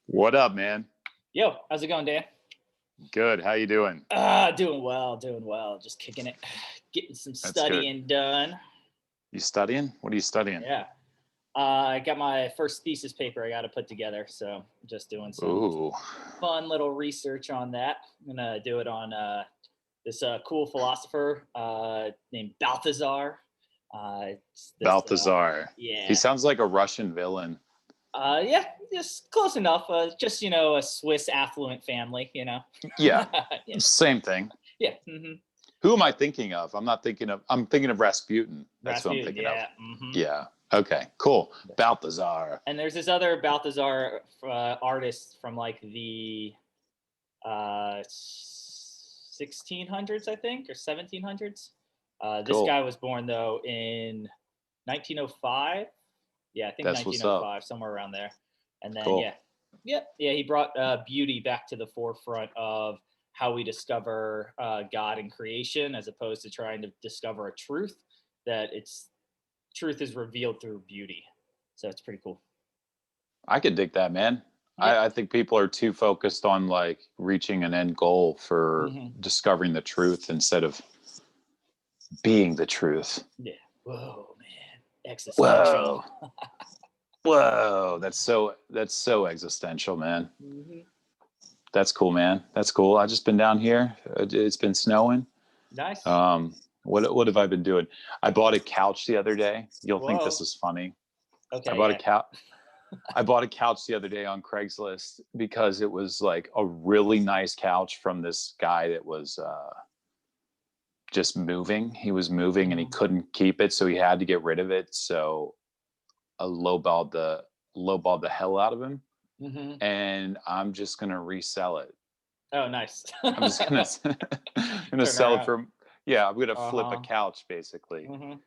What up, man? Yo, how's it going, Dan? Good. How you doing? Doing well, doing well. Just kicking it, getting some That's good. studying done. You studying? What are you studying? Yeah. I got my first thesis paper I got to put together, so just doing some Ooh, fun little research on that. I'm gonna do it on this cool philosopher named Balthazar. It's this, Balthazar. He yeah, sounds like a Russian villain. yeah, just close enough. Just a Swiss affluent family. Yeah, Yeah, same thing. yeah. Who am I thinking of? I'm thinking of Rasputin. That's what I'm Rasputin, thinking of. yeah. Yeah. Okay, cool. Balthazar. And there's this other Balthazar artist from like the 1600s, I think, or 1700s. This Cool. guy was born though in 1905. Yeah, I think That's what's up. 1905, somewhere around there. And then Cool. yeah, he brought beauty back to the forefront of how we discover God and creation, as opposed to trying to discover a truth. That it's truth is revealed through beauty. So it's pretty cool. I could dig that, man. Yeah. I think people are too focused on like reaching an end goal for discovering the truth instead of being the truth. Yeah. Whoa, man. Whoa. Existential. Whoa, that's so existential, man. Mm-hmm. That's cool, man. That's cool. I just been down here. It's been snowing. Nice. What have I been doing? I bought a couch the other day. You'll think this Whoa. is funny. Okay. I bought a couch. I bought a couch the other day on Craigslist because it was like a really nice couch from this guy that was just moving. He was moving and he couldn't keep it, so he had to get rid of it. So I lowballed the hell out of him, and I'm just gonna resell it. Oh, nice. I'm just gonna sell it for I'm gonna flip a couch basically. And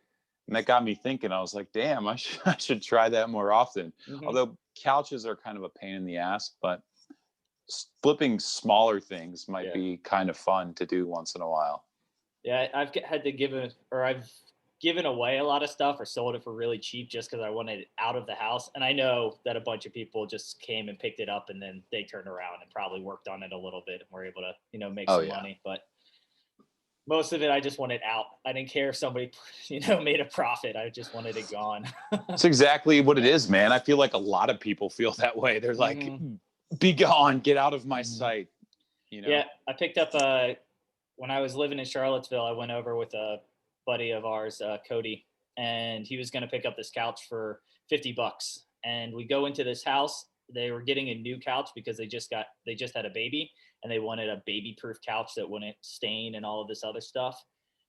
that got me thinking. I was like, damn, I should try that more often. Although couches are kind of a pain in the ass, but flipping smaller things might be kind of fun to do once in a while. Yeah, I've given away a lot of stuff or sold it for really cheap just because I wanted it out of the house. And I know that a bunch of people just came and picked it up and then they turned around and probably worked on it a little bit and were able to, make some money. But most of it, I just wanted out. I didn't care if somebody, made a profit. I just wanted it gone. That's exactly what it is, man. I feel like a lot of people feel that way. They're like, be gone, get out of my sight. Yeah, I picked up when I was living in Charlottesville, I went over with a buddy of ours, Cody, and he was going to pick up this couch for $50. And we go into this house. They were getting a new couch because they just had a baby, and they wanted a baby-proof couch that wouldn't stain and all of this other stuff.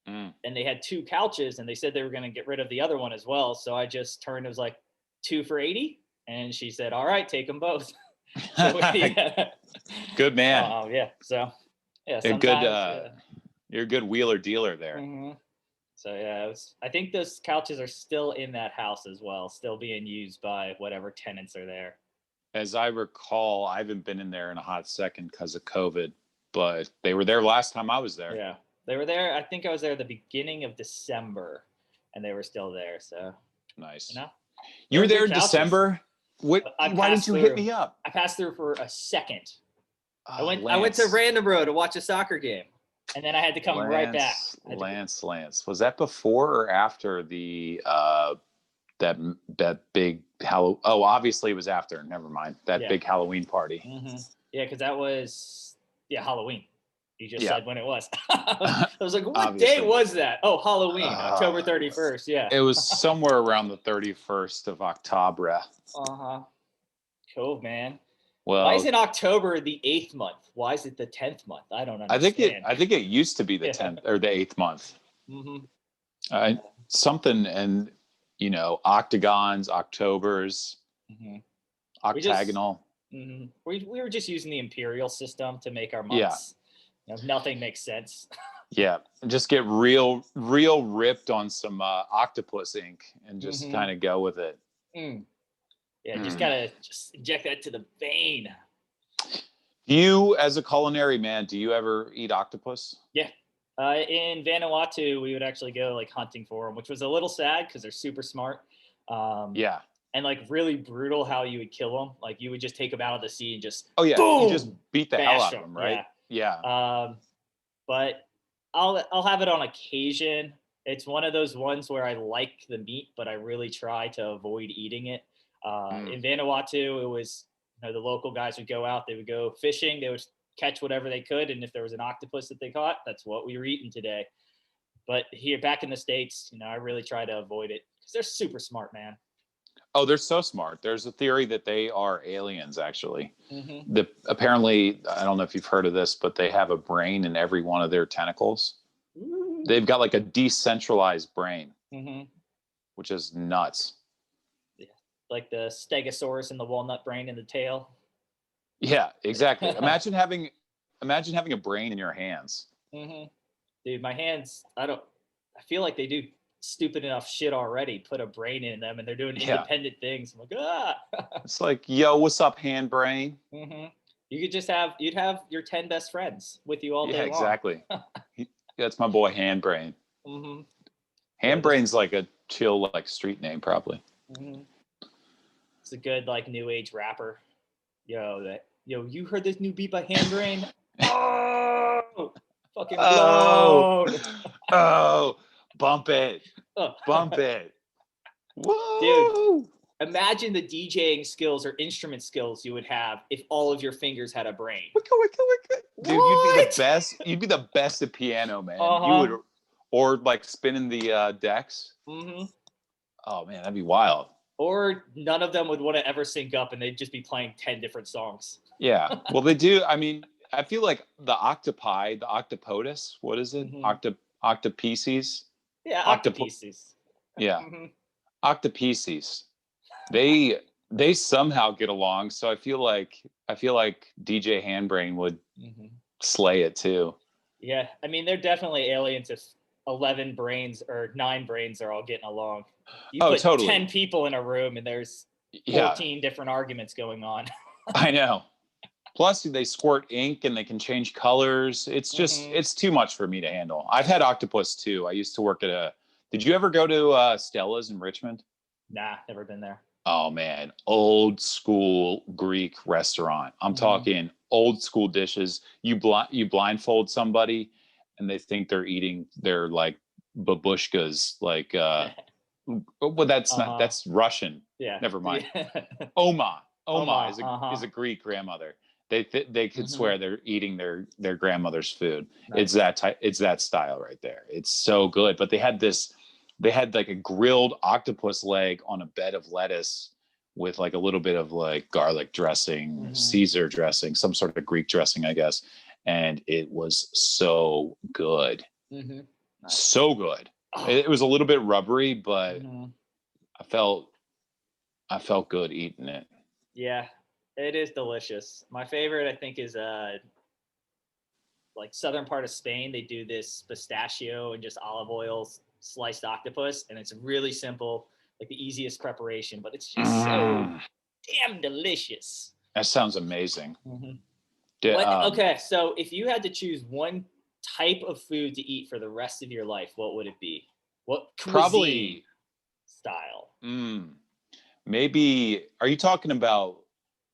And they had two couches, and they said they were going to get rid of the other one as well. So I just turned. It was like 2 for $80, and she said, "All right, take them both." So, Good man. Yeah. So yeah, you're a good wheeler dealer there. So yeah, I think those couches are still in that house as well, still being used by whatever tenants are there. As I recall, I haven't been in there in a hot second because of COVID, but they were there last time I was there. Yeah, they were there. I think I was there at the beginning of December, and they were still there. So nice. You were there in December. Why didn't you hit me up? I passed through for a second. I went to Random Row to watch a soccer game, and then I had to come right back. Lance, was that before or after the that big Halloween? Oh, obviously it was after. Never mind. That big Halloween party. Yeah, because that was Halloween. You just said when it was. I was like, what day was that? Oh, Halloween, October 31st. Yeah. It was somewhere around the 31st of October. Cool, man. Well, why is it October the 8th month? Why is it the 10th month? I don't understand. I think it used to be the 10th or the 8th month. Something, and octagons, Octobers, octagonal. We were just using the imperial system to make our months. Nothing makes sense. Yeah, just get real ripped on some octopus ink and just kind of go with it. Yeah, just gotta inject that to the vein. You, as a culinary man, do you ever eat octopus? Yeah. In Vanuatu, we would actually go like hunting for them, which was a little sad because they're super smart. Yeah. and like really brutal how you would kill them. Like you would just take them out of the sea and just Oh yeah, boom, you just beat the hell bash out of them. them, right? Yeah. Yeah. But I'll have it on occasion. It's one of those ones where I like the meat, but I really try to avoid eating it. In Vanuatu, it was the local guys would go out, they would go fishing, they would catch whatever they could, and if there was an octopus that they caught, that's what we were eating today. But here, back in the States, I really try to avoid it because they're super smart, man. Oh, they're so smart. There's a theory that they are aliens, actually. Mm-hmm. Apparently, I don't know if you've heard of this, but they have a brain in every one of their tentacles. Ooh. They've got like a decentralized brain, Mm-hmm. which is nuts. Yeah. Like the stegosaurus and the walnut brain in the tail. Yeah, exactly. Imagine having a brain in your hands. Mm-hmm. Dude, my hands, I feel like they do stupid enough shit already, put a brain in them, and they're doing independent things. I'm like, ah. It's like, yo, what's up, hand brain? Mm-hmm. You could just you'd have your 10 best friends with you all day long. Yeah, exactly. That's my boy, hand brain. Mm-hmm. Hand brain's like a chill, like street name, probably. Mm-hmm. It's a good like new age rapper. Yo, you heard this new beat by Hand Brain? Oh, fucking blown. Oh, bump it. Bump it. Whoa. Dude, imagine the DJing skills or instrument skills you would have if all of your fingers had a brain. Dude, you'd be the best. You'd be the best at piano, man. You would, or like spinning the decks. Mm-hmm. Oh man, that'd be wild. Or none of them would want to ever sync up, and they'd just be playing 10 different songs. Yeah, well, they do. I mean, I feel like the octopi, the octopodus. What is it? Mm-hmm. Octopeces. Yeah, octopeces. Yeah, mm-hmm. Octopeces. They somehow get along. So I feel like DJ Handbrain would slay it too. Yeah, I mean, they're definitely aliens if 11 brains or 9 brains are all getting along. You put totally. 10 people in a room and there's 14 different arguments going on. I know. Plus, they squirt ink and they can change colors. It's just, it's too much for me to handle. I've had octopus too. I used to work at did you ever go to Stella's in Richmond? Nah, never been there. Oh man, old school Greek restaurant. I'm talking old school dishes. You blindfold somebody and they think they're eating their like babushkas, like well, that's not, that's Russian. Yeah. Never mind. Yeah. Oma is a Greek grandmother. They could swear they're eating their grandmother's food. Nice. It's that style right there. It's so good. But they had like a grilled octopus leg on a bed of lettuce with like a little bit of like garlic dressing, Caesar dressing, some sort of Greek dressing, I guess. And it was so good. Nice. So good. It was a little bit rubbery, but I felt good eating it. Yeah, it is delicious. My favorite, I think, is like southern part of Spain. They do this pistachio and just olive oil sliced octopus, and it's really simple, like the easiest preparation, but it's just so damn delicious. That sounds amazing. Okay, so if you had to choose one type of food to eat for the rest of your life, what would it be? What cuisine style? Maybe, are you talking about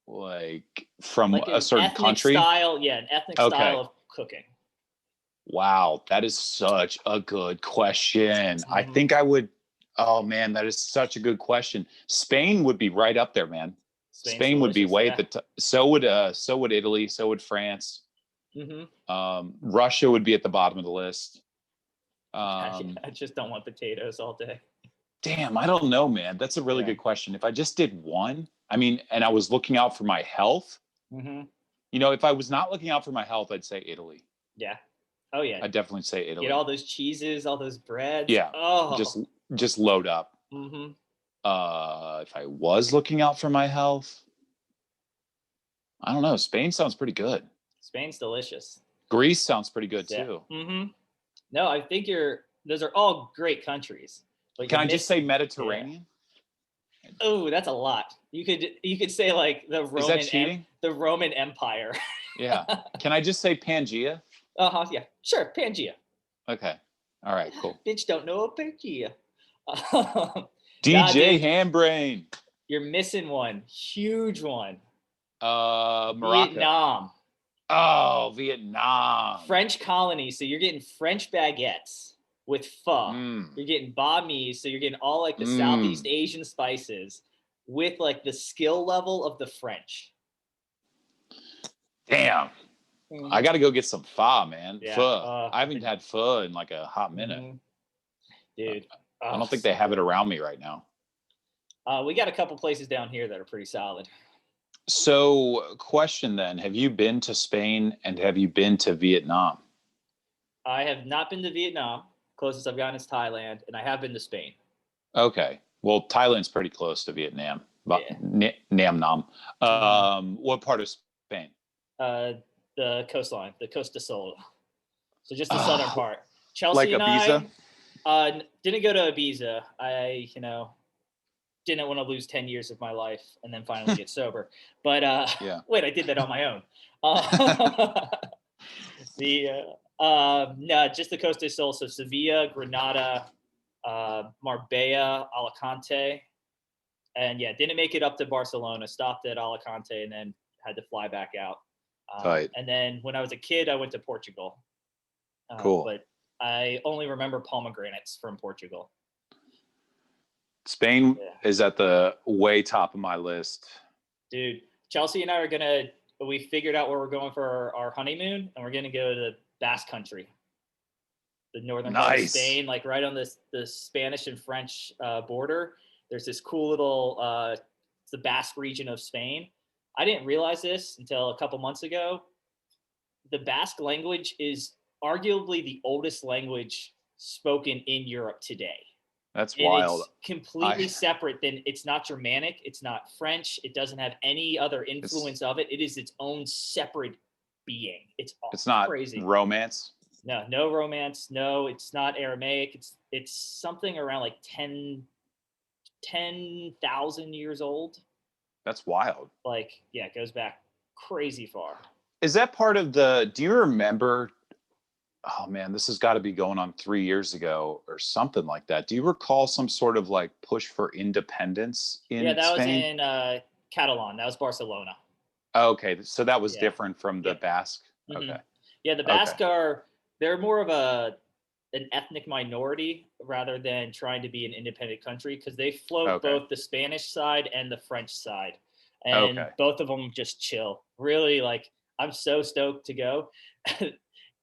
like from like a certain country? Style, yeah, an ethnic style of cooking. Wow, that is such a good question. I think I would. Oh man, that is such a good question. Spain would be right up there, man. Spain would be way at the top. So would Italy. So would France. Russia would be at the bottom of the list. I just don't want potatoes all day. Damn, I don't know, man. That's a really good question. If I just did one, I mean, and I was looking out for my health, if I was not looking out for my health, I'd say Italy. Yeah. Oh yeah. I'd definitely say Italy. Get all those cheeses, all those breads. Yeah. Oh. Just load up. If I was looking out for my health, I don't know. Spain sounds pretty good. Spain's delicious. Greece sounds pretty good too. No, I think those are all great countries. But can I just say Mediterranean? Yeah. Oh, that's a lot. You could say like the Roman. Is that cheating? The Roman Empire. Yeah. Can I just say Pangea? Yeah. Sure, Pangea. Okay. All right. Cool. Bitch, don't know a Pangea. DJ Handbrain. You're missing one. Huge one. Morocco. Vietnam. Oh, Vietnam. French colony. So you're getting French baguettes with pho. You're getting banh mi. So you're getting all like the Southeast Asian spices with like the skill level of the French. Damn. I got to go get some pho, man. Yeah, Pho. I haven't had pho in like a hot minute. Dude. I don't think they have it around me right now. We got a couple places down here that are pretty solid. So, question then, have you been to Spain and have you been to Vietnam? I have not been to Vietnam. Closest I've gotten is Thailand, and I have been to Spain. Okay. Well, Thailand's pretty close to Vietnam. But Nam Nam. What part of Spain? The coastline, the Costa Sol. So just the southern part. Chelsea like and Ibiza? I didn't go to Ibiza. I, didn't want to lose 10 years of my life and then finally get sober. But wait, I did that on my own. No, just the Costa Sol. So Sevilla, Granada, Marbella, Alicante. And didn't make it up to Barcelona, stopped at Alicante and then had to fly back out. And then when I was a kid, I went to Portugal. Cool. But I only remember pomegranates from Portugal. Spain is at the way top of my list. Dude, Chelsea and I are we figured out where we're going for our honeymoon, and we're going to go to the Basque country, the northern part of Spain, like right on the Spanish and French border. There's this cool little, it's the Basque region of Spain. I didn't realize this until a couple months ago. The Basque language is arguably the oldest language spoken in Europe today. That's wild. It's completely separate. It's not Germanic. It's not French. It doesn't have any other influence of it. It is its own separate being. It's not crazy. Romance. No Romance. No, it's not Aramaic. It's something around like 10,000 years old. That's wild. Like, it goes back crazy far. Is that part of do you remember? Oh man, this has got to be going on 3 years ago or something like that. Do you recall some sort of like push for independence in Spain? Yeah, that was in Catalan. That was Barcelona. Okay, so that was different from the Basque. Mm-hmm. Okay. Yeah, the Basque they're more of an ethnic minority rather than trying to be an independent country because they float both the Spanish side and the French side. And both of them just chill. Really, like, I'm so stoked to go.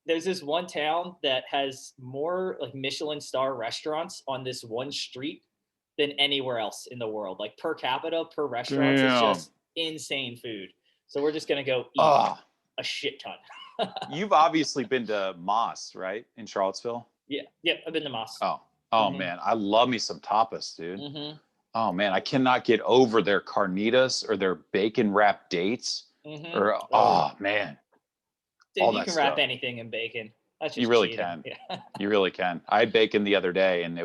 There's this one town that has more like Michelin star restaurants on this one street than anywhere else in the world. Like per capita, per restaurant, it's just insane food. So we're just going to go eat a shit ton. You've obviously been to Moss, right? In Charlottesville? Yeah. I've been to Moss. Man. I love me some tapas, dude. Mm-hmm. Oh man, I cannot get over their carnitas or their bacon wrapped dates. Mm-hmm. Or, man. Dude, you can wrap anything in bacon. That's just you really cheating. can. Yeah. You really can. I had bacon the other day, and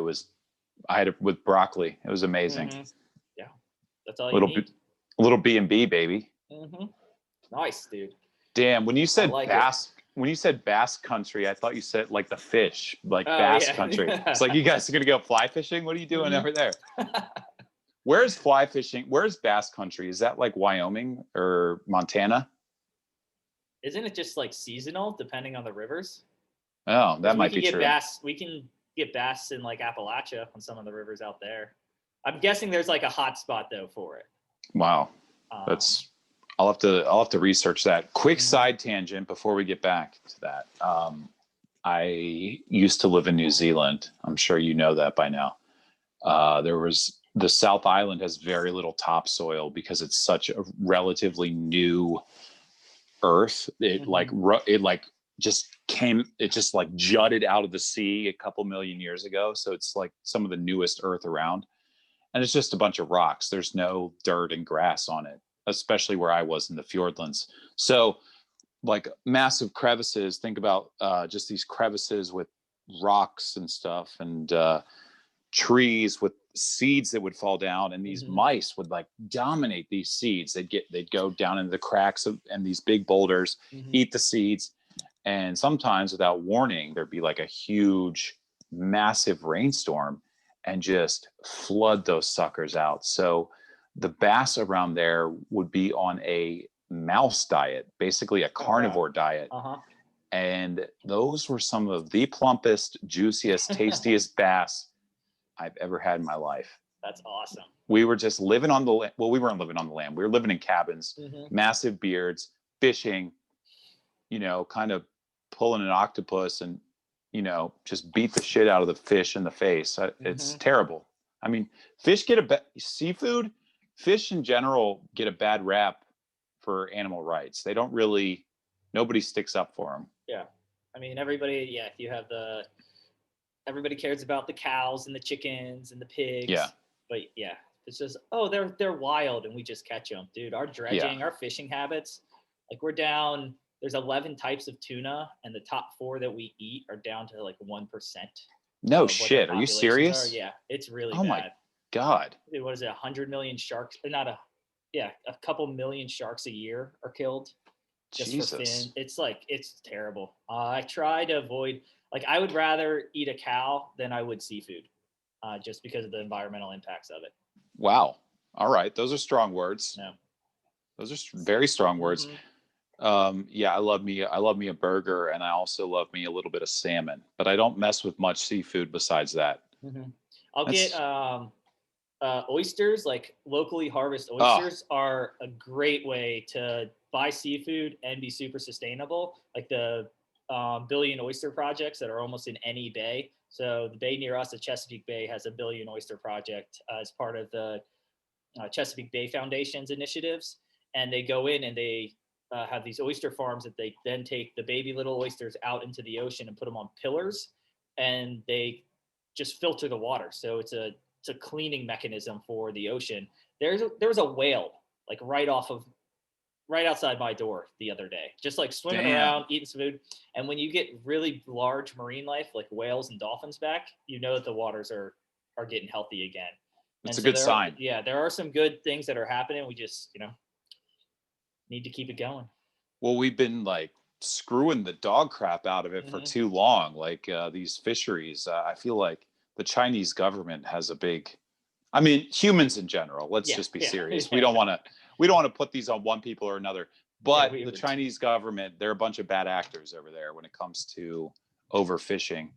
I had it with broccoli. It was amazing. Mm-hmm. Yeah, that's all you need. A little B&B, baby. Mm-hmm. Nice, dude. Damn, when you said Basque country, I thought you said like the fish, like Basque country. It's like, you guys are gonna go fly fishing? What are you doing over there? Where's fly fishing? Where's Basque country? Is that like Wyoming or Montana? Isn't it just like seasonal depending on the rivers? Oh, that might be true. We can get bass in like Appalachia on some of the rivers out there. I'm guessing there's like a hot spot though for it. Wow. I'll have to research that. Quick side tangent before we get back to that. I used to live in New Zealand. I'm sure you know that by now. The South Island has very little topsoil because it's such a relatively new earth. It just jutted out of the sea a couple million years ago. So it's like some of the newest earth around. And it's just a bunch of rocks. There's no dirt and grass on it, especially where I was in the Fjordlands. So like massive crevices, think about just these crevices with rocks and stuff and trees with seeds that would fall down, and these mice would like dominate these seeds. They'd go down into the cracks and these big boulders, eat the seeds. And sometimes without warning, there'd be like a huge, massive rainstorm and just flood those suckers out. So the bass around there would be on a mouse diet, basically a carnivore diet. And those were some of the plumpest, juiciest, tastiest bass I've ever had in my life. That's awesome. We were just living on the land. Well, we weren't living on the land. We were living in cabins, massive beards, fishing, you know, kind of pulling an octopus and, you know, just beat the shit out of the fish in the face. It's terrible. I mean, seafood, fish in general get a bad rap for animal rights. They don't really, nobody sticks up for them. Yeah. I mean, everybody cares about the cows and the chickens and the pigs. Yeah. But yeah, it's just, oh, they're wild and we just catch them. Dude, our dredging, our fishing habits, like we're down, there's 11 types of tuna and the top 4 that we eat are down to like 1%. No shit. Are you serious? Yeah, it's really bad. Oh my God. Dude, what is it? 100 million sharks? A couple million sharks a year are killed. Just Jesus. for fin. It's terrible. I try to avoid, like, I would rather eat a cow than I would seafood, just because of the environmental impacts of it. Wow. All right. Those are strong words. Yeah. Those are very strong words. Yeah, I love me a burger, and I also love me a little bit of salmon, but I don't mess with much seafood besides that. I'll get oysters, like locally harvested oysters are a great way to buy seafood and be super sustainable. Like the billion oyster projects that are almost in any bay. So the bay near us, the Chesapeake Bay, has a billion oyster project as part of the Chesapeake Bay Foundation's initiatives. And they go in and they have these oyster farms that they then take the baby little oysters out into the ocean and put them on pillars, and they just filter the water. So it's a cleaning mechanism for the ocean. There was a whale like right outside my door the other day, just like swimming around, eating some food. And when you get really large marine life like whales and dolphins back, you know that the waters are getting healthy again. It's a good sign. There are some good things that are happening. We just, need to keep it going. Well, we've been like screwing the dog crap out of it for too long. Like these fisheries, I feel like the Chinese government has a big, I mean, humans in general, let's just be serious. We don't want to put these on one people or another, but the Chinese government, they're a bunch of bad actors over there when it comes to overfishing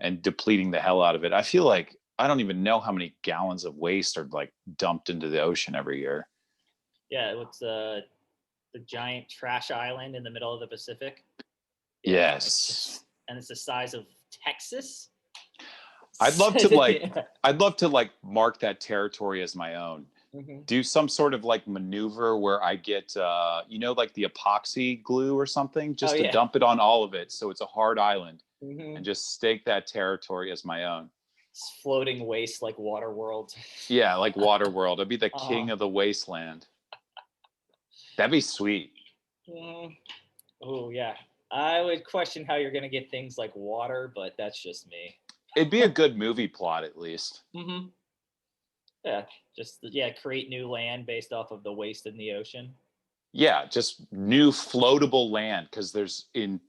and depleting the hell out of it. I feel like, I don't even know how many gallons of waste are like dumped into the ocean every year. Yeah. It's the giant trash island in the middle of the Pacific. Yes. And it's the size of Texas. I'd love to like mark that territory as my own. Do some sort of like maneuver where I get, like the epoxy glue or something, just to dump it on all of it. So it's a hard island and just stake that territory as my own. It's floating waste like Waterworld. Yeah, like Waterworld. I'd be the king of the wasteland. That'd be sweet. Oh, yeah. I would question how you're going to get things like water, but that's just me. It'd be a good movie plot, at least. Yeah, create new land based off of the waste in the ocean. Yeah, just new floatable land, because there's in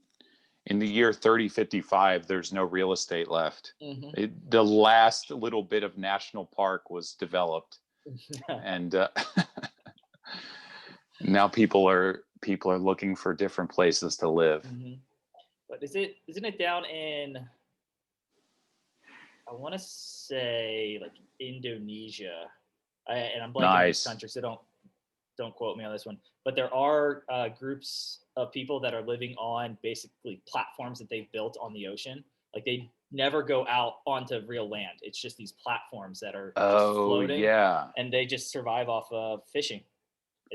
the year 3055, there's no real estate left. The last little bit of national park was developed, and now people are looking for different places to live. But isn't it down in, I want to say like Indonesia, and I'm blanking on this country, so don't quote me on this one. But there are groups of people that are living on basically platforms that they've built on the ocean. Like they never go out onto real land. It's just these platforms that are just floating. Yeah. And they just survive off of fishing.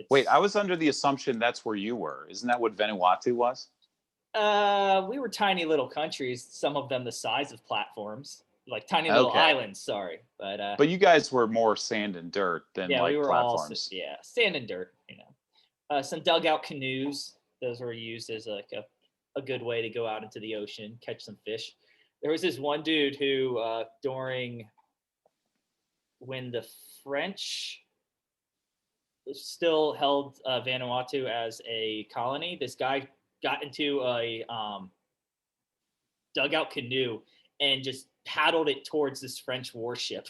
Wait, I was under the assumption that's where you were. Isn't that what Vanuatu was? We were tiny little countries, some of them the size of platforms, like tiny little islands, sorry. But you guys were more sand and dirt than like we were platforms. Sand and dirt, some dugout canoes. Those were used as like a good way to go out into the ocean, catch some fish. There was this one dude who, when the French still held Vanuatu as a colony, this guy got into a dugout canoe and just paddled it towards this French warship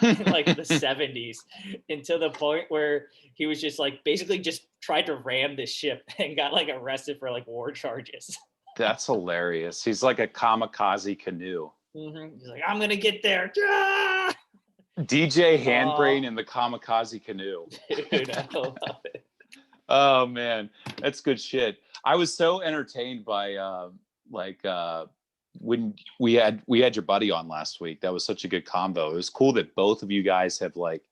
in like the 70s, until the point where he was just like basically just tried to ram this ship and got like arrested for like war charges. That's hilarious. He's like a kamikaze canoe. He's like, I'm gonna get there. Ah! DJ Handbrain in the kamikaze canoe. Dude, I love it. Oh man, that's good shit. I was so entertained by when we had your buddy on last week. That was such a good combo. It was cool that both of you guys have like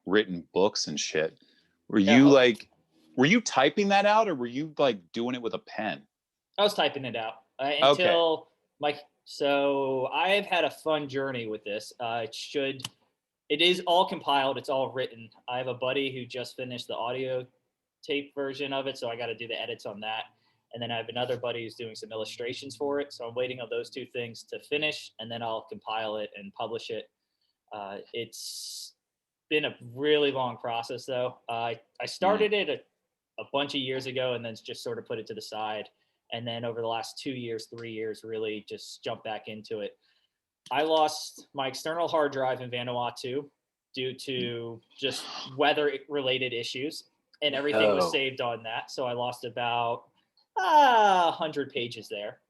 written books and shit. Were you typing that out, or were you like doing it with a pen? I was typing it out until so I've had a fun journey with this. It is all compiled. It's all written. I have a buddy who just finished the audio tape version of it, so I got to do the edits on that. And then I have another buddy who's doing some illustrations for it. So I'm waiting on those two things to finish, and then I'll compile it and publish it. It's been a really long process, though. I started it a bunch of years ago, and then just sort of put it to the side. And then over the last 2 years, 3 years, really just jumped back into it. I lost my external hard drive in Vanuatu due to just weather-related issues, and everything was saved on that. So I lost about 100 pages there.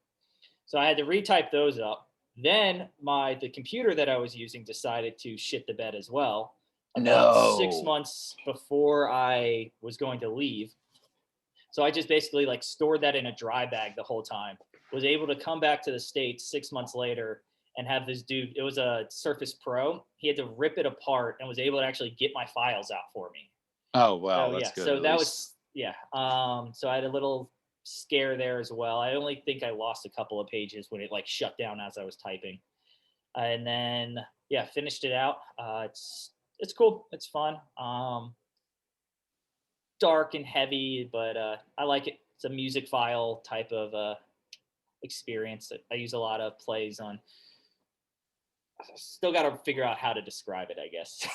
So I had to retype those up. Then the computer that I was using decided to shit the bed as well. About 6 months before I was going to leave. So I just basically like stored that in a dry bag the whole time. Was able to come back to the States 6 months later and have this dude, it was a Surface Pro. He had to rip it apart and was able to actually get my files out for me. Oh, wow. That's good. So that was, so I had a little scare there as well. I only think I lost a couple of pages when it like shut down as I was typing. And then, finished it out. It's cool. It's fun. Dark and heavy, but I like it. It's a music file type of experience. I use a lot of plays on. Still got to figure out how to describe it, I guess.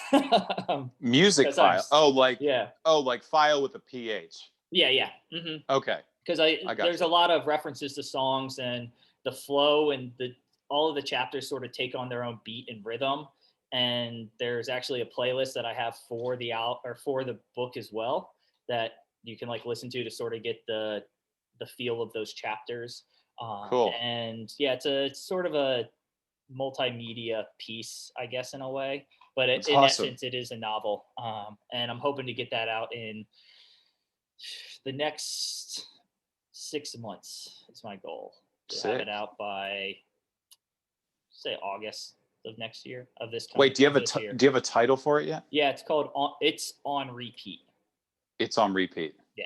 Music file. Like file with a PH. Yeah. Mm-hmm. Okay. Because there's a lot of references to songs, and the flow and all of the chapters sort of take on their own beat and rhythm. And there's actually a playlist that I have for the book as well, that you can like listen to sort of get the feel of those chapters. Cool. And it's sort of a multimedia piece, I guess, in a way, but in essence it is a novel. And I'm hoping to get that out in the next 6 months is my goal, to have it out by say August of next year of this. Wait, do you have a title for it yet? Yeah, it's called It's on Repeat. It's on repeat. Yeah.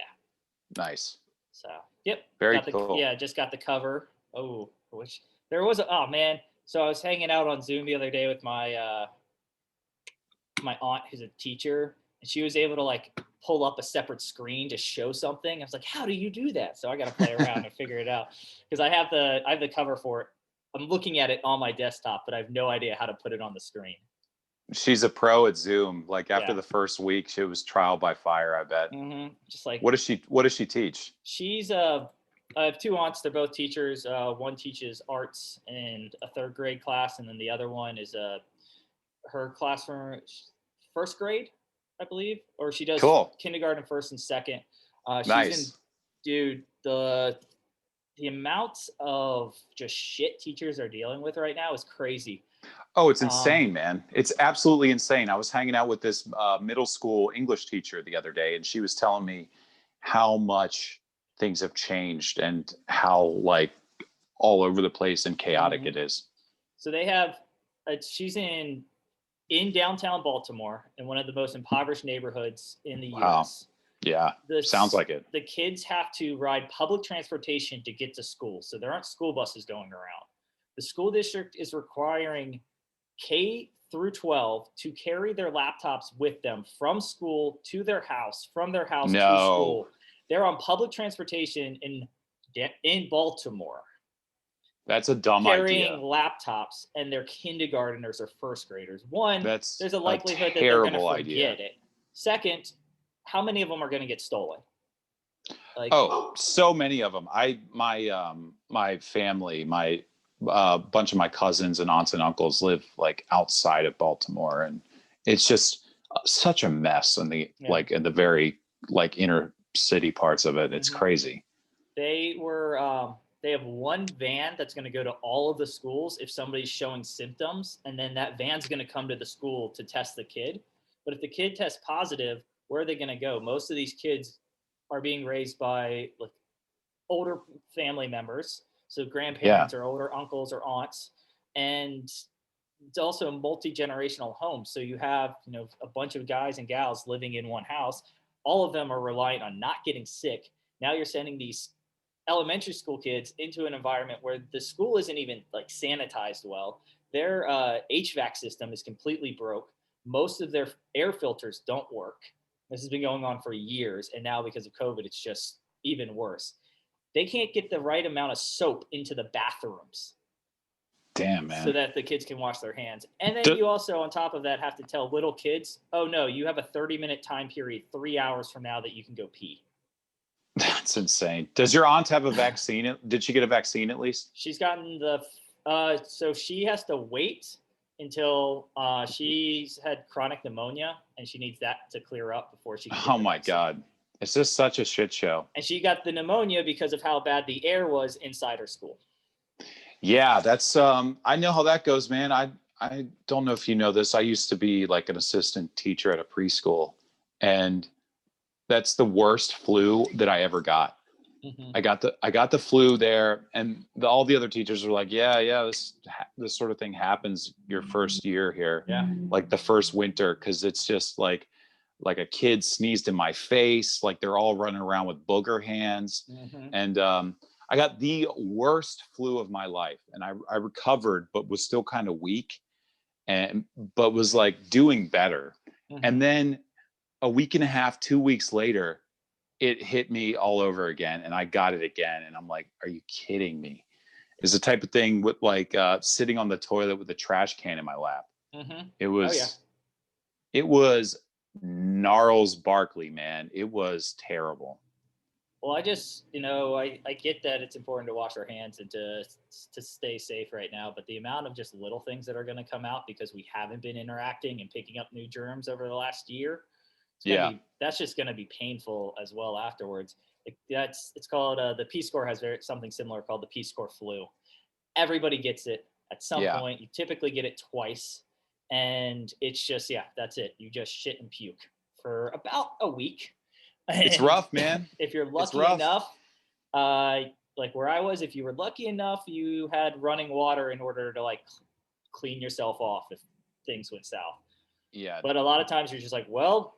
Nice. So, yep. Very cool. Just got the cover. Oh, which there was man. So I was hanging out on Zoom the other day with my my aunt, who's a teacher, and she was able to like pull up a separate screen to show something. I was like, how do you do that? So I got to play around and figure it out, because I have the cover for it. I'm looking at it on my desktop, but I have no idea how to put it on the screen. She's a pro at Zoom. Like after the first week, she was trial by fire, I bet. Mm-hmm. Just like, what does she teach? She's I have two aunts. They're both teachers. One teaches arts in a third grade class, and then the other one is her class from first grade, I believe, or she does kindergarten, first and second. Nice. Dude, the amounts of just shit teachers are dealing with right now is crazy. Oh, it's insane, man. It's absolutely insane. I was hanging out with this middle school English teacher the other day, and she was telling me how much things have changed and how like all over the place and chaotic it is. So they have, she's in downtown Baltimore, in one of the most impoverished neighborhoods in the U.S. Yeah, sounds like it. The kids have to ride public transportation to get to school, so there aren't school buses going around. The school district is requiring K through 12 to carry their laptops with them from school to their house, from their house to school. They're on public transportation in Baltimore. That's a dumb idea. Carrying laptops, and their kindergartners or first graders. One, there's a likelihood that they're going to forget it. Second, how many of them are going to get stolen? So many of them. My family, my a bunch of my cousins and aunts and uncles live like outside of Baltimore, and it's just such a mess in the like in the very like inner city parts of it. It's crazy. They have one van that's going to go to all of the schools if somebody's showing symptoms, and then that van's going to come to the school to test the kid. But if the kid tests positive, where are they going to go? Most of these kids are being raised by like older family members, so grandparents or older uncles or aunts, and it's also a multi-generational home. So you have, a bunch of guys and gals living in one house. All of them are reliant on not getting sick. Now you're sending these elementary school kids into an environment where the school isn't even like sanitized well. Their HVAC system is completely broke. Most of their air filters don't work. This has been going on for years, and now because of COVID, it's just even worse. They can't get the right amount of soap into the bathrooms. Damn, man. So that the kids can wash their hands. And then you also, on top of that, have to tell little kids, oh no, you have a 30-minute time period 3 hours from now that you can go pee. That's insane. Does your aunt have a vaccine? Did she get a vaccine at least? She's gotten so she has to wait until she's had chronic pneumonia, and she needs that to clear up before she can get Oh my God. It's just such a shit show. And she got the pneumonia because of how bad the air was inside her school. Yeah, that's I know how that goes, man. I don't know if you know this. I used to be like an assistant teacher at a preschool, and that's the worst flu that I ever got. I got the flu there, and all the other teachers were like, yeah, this sort of thing happens your first year here. Yeah. Like the first winter, because it's just like a kid sneezed in my face, like they're all running around with booger hands. And I got the worst flu of my life, and I recovered, but was still kind of weak, but was like doing better. And then a week and a half, 2 weeks later, it hit me all over again, and I got it again. And I'm like, are you kidding me? It's the type of thing with like sitting on the toilet with a trash can in my lap. It was, it was Gnarls Barkley, man. It was terrible. Well, I just, I get that it's important to wash our hands and to stay safe right now, but the amount of just little things that are going to come out because we haven't been interacting and picking up new germs over the last year, that's just going to be painful as well afterwards. It's called the P-score has something similar called the P-score flu. Everybody gets it at some point. You typically get it twice, and it's just that's it. You just shit and puke for about a week. It's rough, man. If you're lucky enough, like where I was, if you were lucky enough, you had running water in order to like clean yourself off if things went south. Yeah. But a lot of times you're just like, well,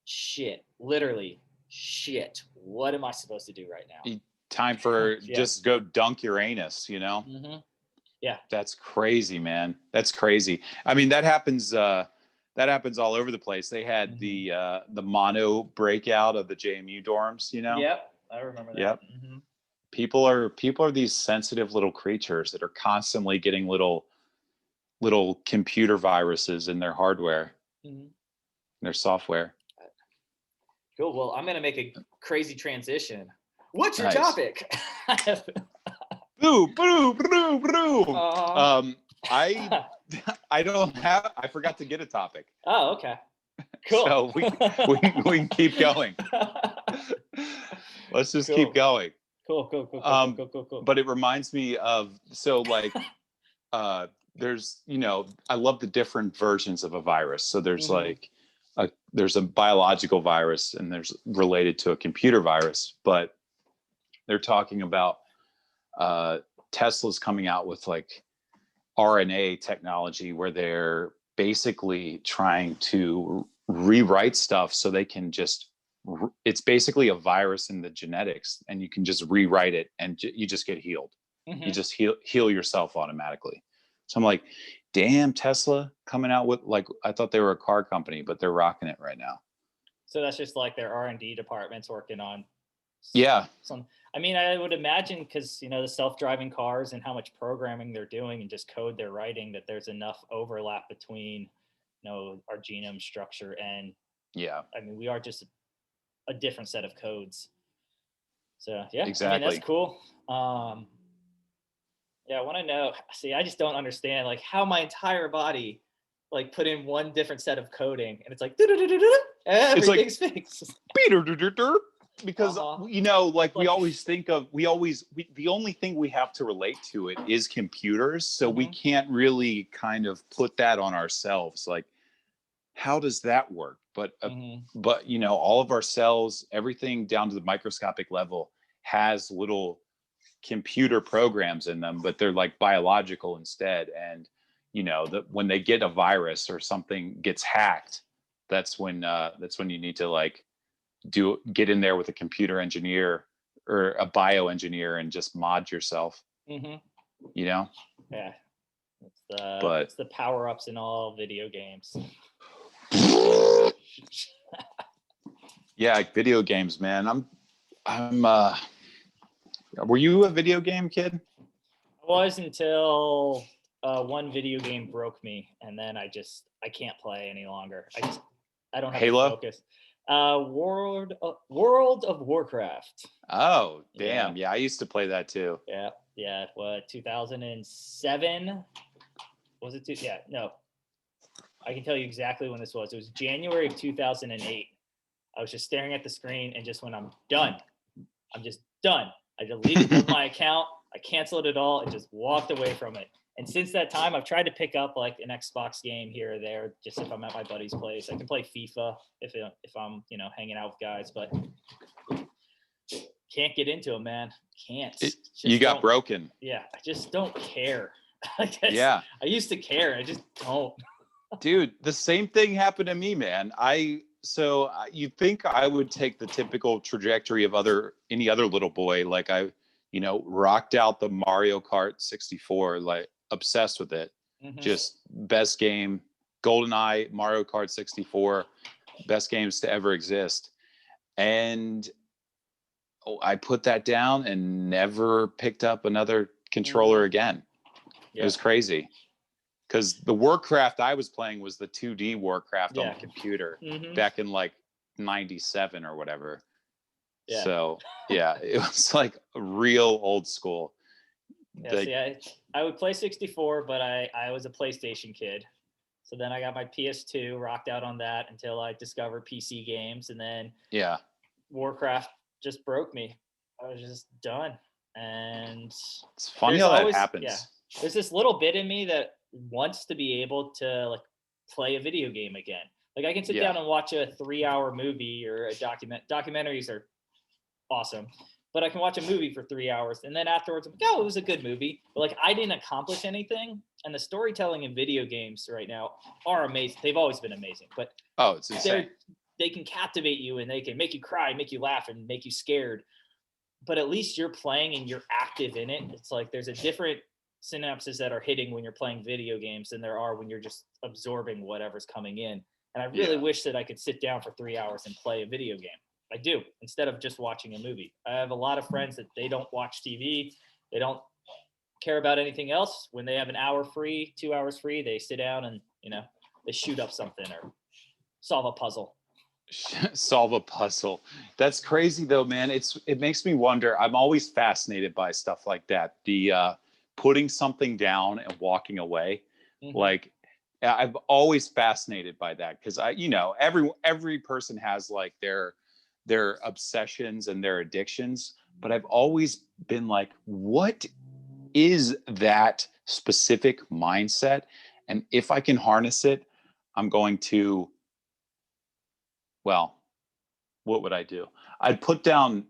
shit, literally shit. What am I supposed to do right now? Time for just go dunk your anus, Yeah. That's crazy, man. That's crazy. I mean, that happens all over the place. They had the mono breakout of the JMU dorms, Yep, I remember that. Yep. People are these sensitive little creatures that are constantly getting little computer viruses in their hardware, their software. Cool. Well, I'm gonna make a crazy transition. What's your topic? Boo, boo, boo, boo. I forgot to get a topic. Oh, okay. Cool. So we can keep going. Let's just keep going. Cool. But it reminds me of, there's, I love the different versions of a virus. So there's there's a biological virus, and there's related to a computer virus, but they're talking about Tesla's coming out with like RNA technology where they're basically trying to rewrite stuff so they can just, it's basically a virus in the genetics, and you can just rewrite it and you just get healed. You just heal yourself automatically. So I'm like, damn, Tesla coming out with, like, I thought they were a car company, but they're rocking it right now. So that's just like their R&D department's working on some. I mean, I would imagine because, the self-driving cars and how much programming they're doing and just code they're writing, that there's enough overlap between, our genome structure and, I mean, we are just a different set of codes. So, yeah, exactly. I mean, that's cool. Yeah, I want to know. See, I just don't understand like how my entire body like put in one different set of coding, and it's like It's like everything's fixed. because Uh-huh. like we Like, always think of the only thing we have to relate to it is computers, so we mhm, can't really kind of put that on ourselves. Like, how does that work? mhm, But all of our cells, everything down to the microscopic level, has little computer programs in them, but they're like biological instead. And when they get a virus or something gets hacked, that's when you need to like get in there with a computer engineer or a bioengineer and just mod yourself, mhm. you know. Yeah, it's But it's the power ups in all video games. yeah, video games, man. I'm were you a video game kid? I was until one video game broke me, and then I can't play any longer. I don't have the Halo? focus. World of Warcraft. Oh, Yeah, damn. Yeah, I used to play that too. yeah, yeah. What 2007 was it? Yeah, no, I can tell you exactly when this was. It was January of 2008. I was just staring at the screen and just when I'm done. I'm just done. I deleted my account. I canceled it all and just walked away from it. And since that time, I've tried to pick up like an Xbox game here or there, just if I'm at my buddy's place. I can play FIFA if I'm hanging out with guys, but can't get into them, man. Can't. You Just got don't. broken. Yeah, I just don't care. I guess Yeah. I used to care. I just don't. Dude, the same thing happened to me, man. You'd think I would take the typical trajectory of any other little boy. Like rocked out the Mario Kart 64, like obsessed with it. Mm-hmm. Just best game, GoldenEye, Mario Kart 64, best games to ever exist. And I put that down and never picked up another controller Mm-hmm. again. It Yeah. was crazy. Because the Warcraft I was playing was the 2D Warcraft on the computer back in like 97 or whatever. Yeah. So yeah, it was like real old school. Yeah, see, I would play 64, but I was a PlayStation kid. So then I got my PS2, rocked out on that until I discovered PC games, and then yeah, Warcraft just broke me. I was just done. And it's funny there's how that always happens. there's this little bit in me that wants to be able to like play a video game again. Like I can sit down and watch a 3-hour movie or a documentaries are awesome. But I can watch a movie for 3 hours and then afterwards, I'm like, oh, it was a good movie. But like I didn't accomplish anything. And the storytelling in video games right now are amazing. They've always been amazing. But it's insane. they can captivate you and they can make you cry, make you laugh, and make you scared. But at least you're playing and you're active in it. It's like there's a different synapses that are hitting when you're playing video games than there are when you're just absorbing whatever's coming in. And I really wish that I could sit down for 3 hours and play a video game. I do, instead of just watching a movie. I have a lot of friends that they don't watch TV. They don't care about anything else. When they have an hour free, 2 hours free, they sit down and, they shoot up something or solve a puzzle. Solve a puzzle. That's crazy though, man. It makes me wonder. I'm always fascinated by stuff like that. The putting something down and walking away. Mm-hmm. Like I've always fascinated by that because every person has like their obsessions and their addictions, but I've always been like, what is that specific mindset? And if I can harness it, I'm going to, well, what would I do? I'd put down,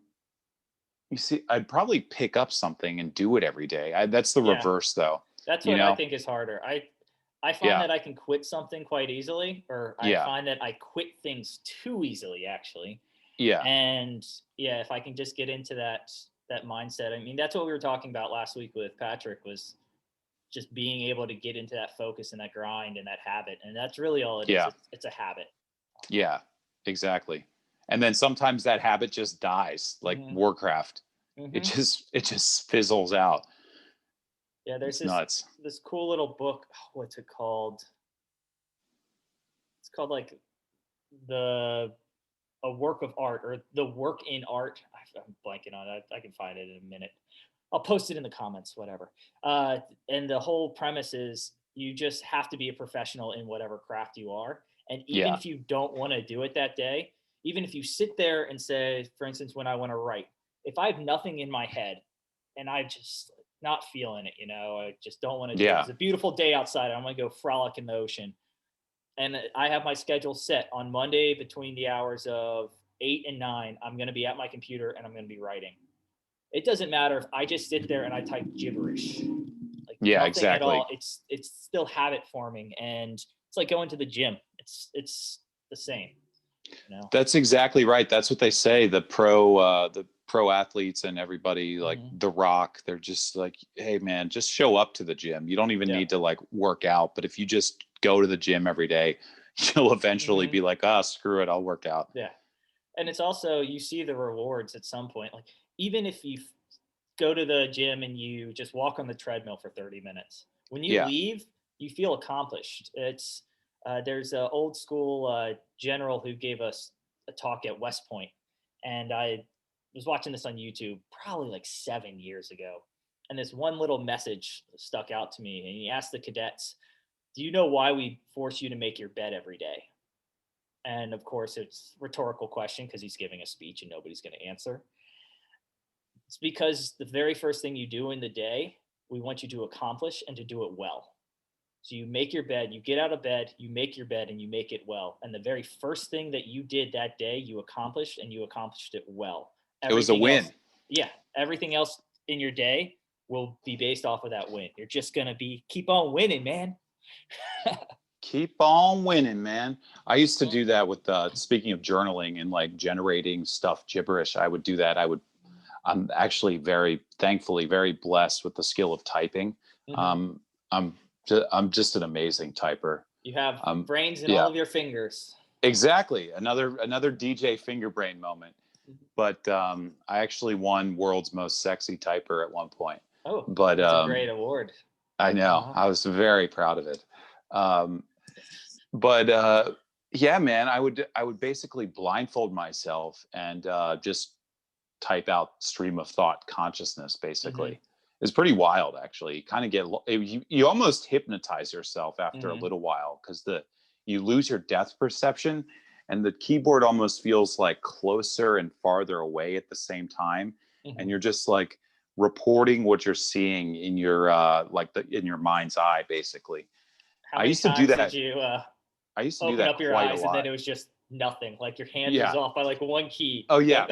I'd probably pick up something and do it every day. That's the reverse though. That's what I think is harder. I find that I can quit something quite easily, or I find that I quit things too easily, actually. Yeah. And if I can just get into that mindset. I mean, that's what we were talking about last week with Patrick, was just being able to get into that focus and that grind and that habit. And that's really all it is. It's a habit. Yeah, exactly. And then sometimes that habit just dies, like Warcraft. Mm-hmm. It just fizzles out. Yeah, there's this cool little book. What's it called? It's called like a work of art, or the work in art. I'm blanking on it. I can find it in a minute. I'll post it in the comments, whatever. And the whole premise is you just have to be a professional in whatever craft you are. And even Yeah. if you don't want to do it that day, even if you sit there and say, for instance, when I want to write, if I have nothing in my head and I just not feeling it, I just don't want to do it. Yeah. It's a beautiful day outside. I'm going to go frolic in the ocean. And I have my schedule set on Monday between the hours of 8 and 9. I'm going to be at my computer and I'm going to be writing. It doesn't matter if I just sit there and I type gibberish, like Yeah, nothing exactly. at all. It's still habit forming, and it's like going to the gym. It's the same. That's exactly right. That's what they say. The pro athletes and everybody, like The Rock, they're just like, hey man, just show up to the gym. You don't even need to like work out, but if you just go to the gym every day, you'll eventually be like, screw it, I'll work out. Yeah. And it's also, you see the rewards at some point. Like, even if you go to the gym and you just walk on the treadmill for 30 minutes, when you leave, you feel accomplished. It's there's an old school general who gave us a talk at West Point, and I was watching this on YouTube probably like 7 years ago, and this one little message stuck out to me. And he asked the cadets, "Do you know why we force you to make your bed every day?" And of course, it's a rhetorical question because he's giving a speech and nobody's going to answer. It's because the very first thing you do in the day, we want you to accomplish and to do it well. So you make your bed, you get out of bed, you make your bed, and you make it well. And the very first thing that you did that day, you accomplished, and you accomplished it well. It was a win. Everything else in your day will be based off of that win. You're just going to keep on winning, man. Keep on winning, man. I used to do that with, speaking of journaling and like generating stuff gibberish, I would do that. I'm actually thankfully very blessed with the skill of typing. I'm just an amazing typer. You have brains in all of your fingers. Exactly. Another DJ finger brain moment. But I actually won World's Most Sexy Typer at one point. Oh, but that's a great award. I know. I was very proud of it. But yeah, man, I would basically blindfold myself and just type out stream of thought consciousness, basically. It's pretty wild, actually. You kind of you almost hypnotize yourself after a little while, because you lose your depth perception, and the keyboard almost feels like closer and farther away at the same time. And you're just like reporting what you're seeing in your in your mind's eye, basically. I used to do that. Did you I used to open do that up your quite eyes a lot. And then it was just nothing, like your hand was off by like one key? Oh yeah.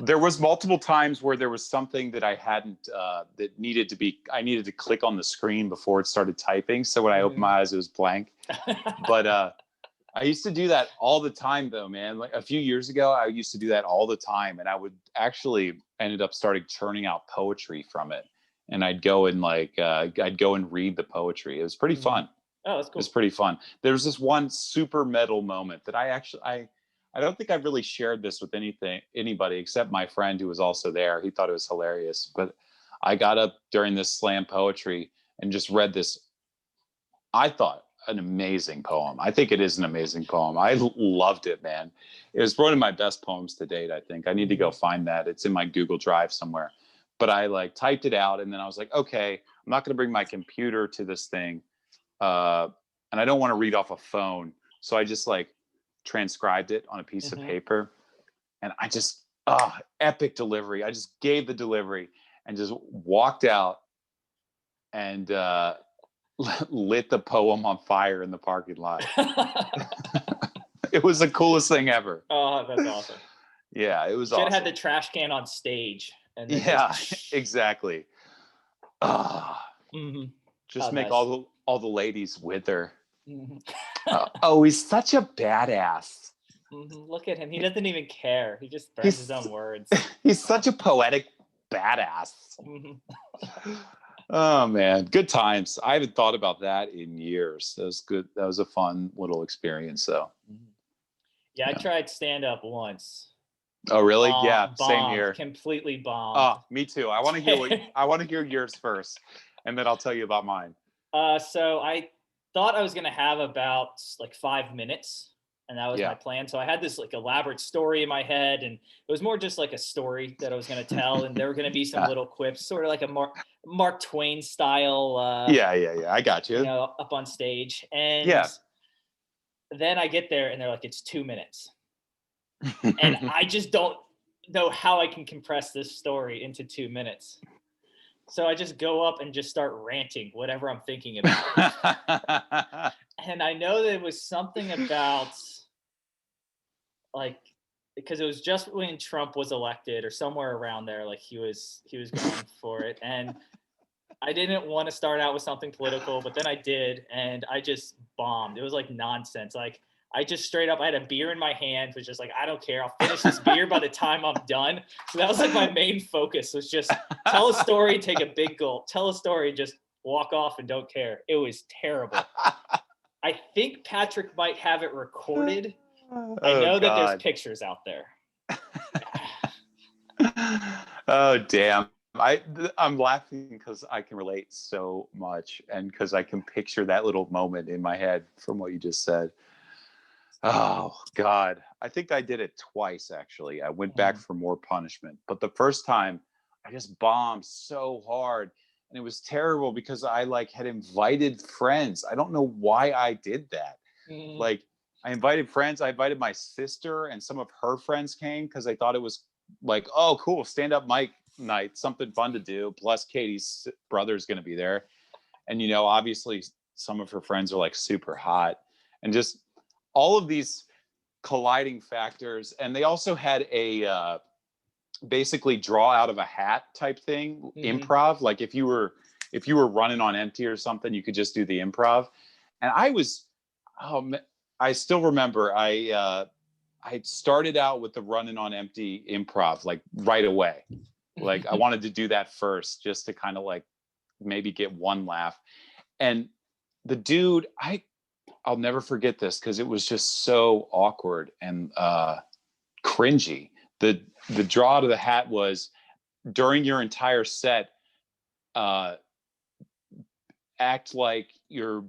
There was multiple times where there was something that I hadn't that I needed to click on the screen before it started typing, so when I opened my eyes it was blank. But I used to do that all the time though, man. Like a few years ago I used to do that all the time, and I would actually ended up starting churning out poetry from it, and I'd go and I'd go and read the poetry. It was pretty fun. Oh, that's cool. It's pretty fun. There's this one super metal moment that I don't think I've really shared this with anybody except my friend who was also there. He thought it was hilarious. But I got up during this slam poetry and just read this, I thought, an amazing poem. I think it is an amazing poem. I loved it, man. It was one of my best poems to date, I think. I need to go find that. It's in my Google Drive somewhere. But I typed it out, and then I was like, okay, I'm not going to bring my computer to this thing. And I don't want to read off a phone. So I just transcribed it on a piece of paper, and I just, epic delivery. I just gave the delivery and just walked out and lit the poem on fire in the parking lot. It was the coolest thing ever. Oh, that's awesome. Yeah, it was awesome. Should have had the trash can on stage. And exactly. Just make nice. all the ladies wither. He's such a badass. Look at him. He doesn't even care. He just burns his own words. He's such a poetic badass. Oh man, good times. I haven't thought about that in years. That was good. That was a fun little experience though. Yeah, I tried stand up once. Oh really? Bombed, same here. Completely bombed. Oh, me too. I want to hear yours first, and then I'll tell you about mine. So I thought I was gonna have about 5 minutes, And that was Yeah. my plan. So I had this like elaborate story in my head, and it was more just like a story that I was going to tell. And there were going to be some little quips, sort of like a Mark Twain style, Yeah. I got you you. know, up on stage. And Yeah. then I get there and they're like, it's 2 minutes. And I just don't know how I can compress this story into 2 minutes. So I just go up and just start ranting whatever I'm thinking about. And I know that it was something about, like, because it was just when Trump was elected or somewhere around there, like he was going for it. And I didn't want to start out with something political, but then I did, and I just bombed. It was like nonsense. Like I just straight up, I had a beer in my hand, was just like, I don't care. I'll finish this beer by the time I'm done. So that was like my main focus, was just tell a story, take a big gulp, tell a story, just walk off and don't care. It was terrible. I think Patrick might have it recorded. I know that there's pictures out there. Oh, damn. I'm laughing because I can relate so much, and because I can picture that little moment in my head from what you just said. Oh, God. I think I did it twice, actually. I went back for more punishment. But the first time, I just bombed so hard. And it was terrible because I like had invited friends. I don't know why I did that. Like, I invited friends. I invited my sister, and some of her friends came because I thought it was like, oh, cool, stand-up mic night, something fun to do. Plus, Katie's brother's going to be there. And, you know, obviously, some of her friends are like super hot. And just all of these colliding factors. And they also had a basically draw out of a hat type thing, improv. Like if you were running on empty or something, you could just do the improv. And I still remember I started out with the running on empty improv like right away. Like I wanted to do that first just to kind of like maybe get one laugh. And the dude, I'll never forget this because it was just so awkward and cringy. The draw to the hat was during your entire set, act like you're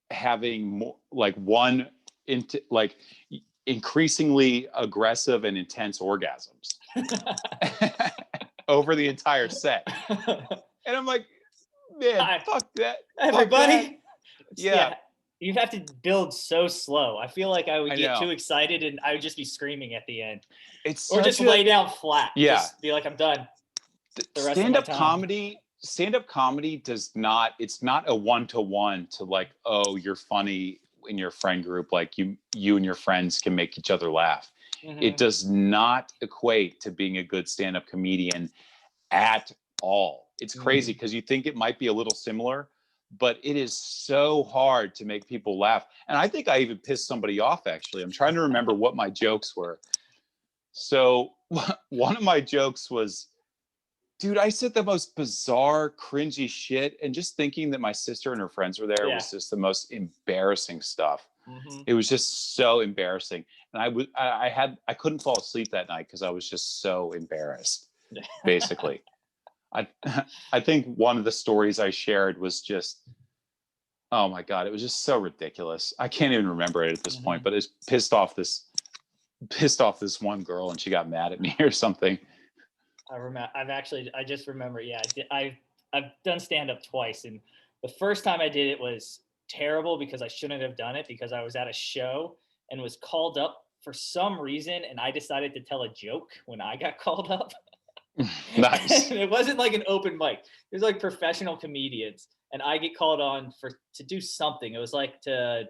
having more, like one into like increasingly aggressive and intense orgasms over the entire set. And I'm like, man, fuck that. Everybody. Yeah. You have to build so slow. I feel like I would get too excited and I would just be screaming at the end. Or just lay down flat. Yeah. Just be like, I'm done. Stand-up comedy does not, it's not a one-to-one to like, oh, you're funny in your friend group. Like you and your friends can make each other laugh. It does not equate to being a good stand-up comedian at all. It's crazy because you think it might be a little similar, but it is so hard to make people laugh. And I think I even pissed somebody off, actually. I'm trying to remember what my jokes were. So one of my jokes was, dude, I said the most bizarre, cringy shit. And just thinking that my sister and her friends were there was just the most embarrassing stuff. It was just so embarrassing. And I couldn't fall asleep that night because I was just so embarrassed, basically. I think one of the stories I shared was just, oh my God, it was just so ridiculous. I can't even remember it at this point, but it's pissed off this one girl and she got mad at me or something. I just remember, I've done stand-up twice, and the first time I did it was terrible because I shouldn't have done it because I was at a show and was called up for some reason, and I decided to tell a joke when I got called up. Nice. It wasn't like an open mic. It was like professional comedians, and I get called on to do something. It was like to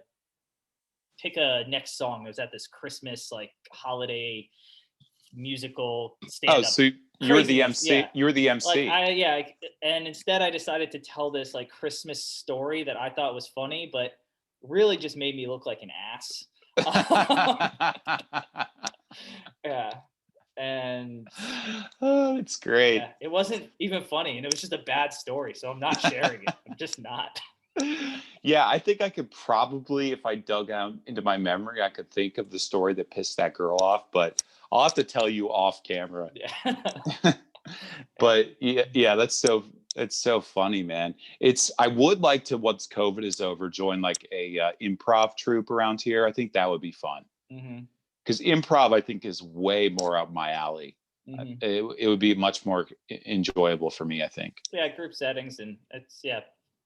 pick a next song. It was at this Christmas like holiday musical stand-up. Oh, so you were the MC. Yeah. You were the MC. And instead I decided to tell this like Christmas story that I thought was funny, but really just made me look like an ass. Yeah. And oh, it's great. Yeah, it wasn't even funny, and it was just a bad story, so I'm not sharing it. I'm just not. Yeah, I think I could probably, if I dug out into my memory, I could think of the story that pissed that girl off, but I'll have to tell you off camera. Yeah. But yeah, it's so funny, man. I would like to, once COVID is over, join like a improv troupe around here. I think that would be fun. Because improv, I think, is way more up my alley. It would be much more enjoyable for me, I think. Yeah, group settings, and it's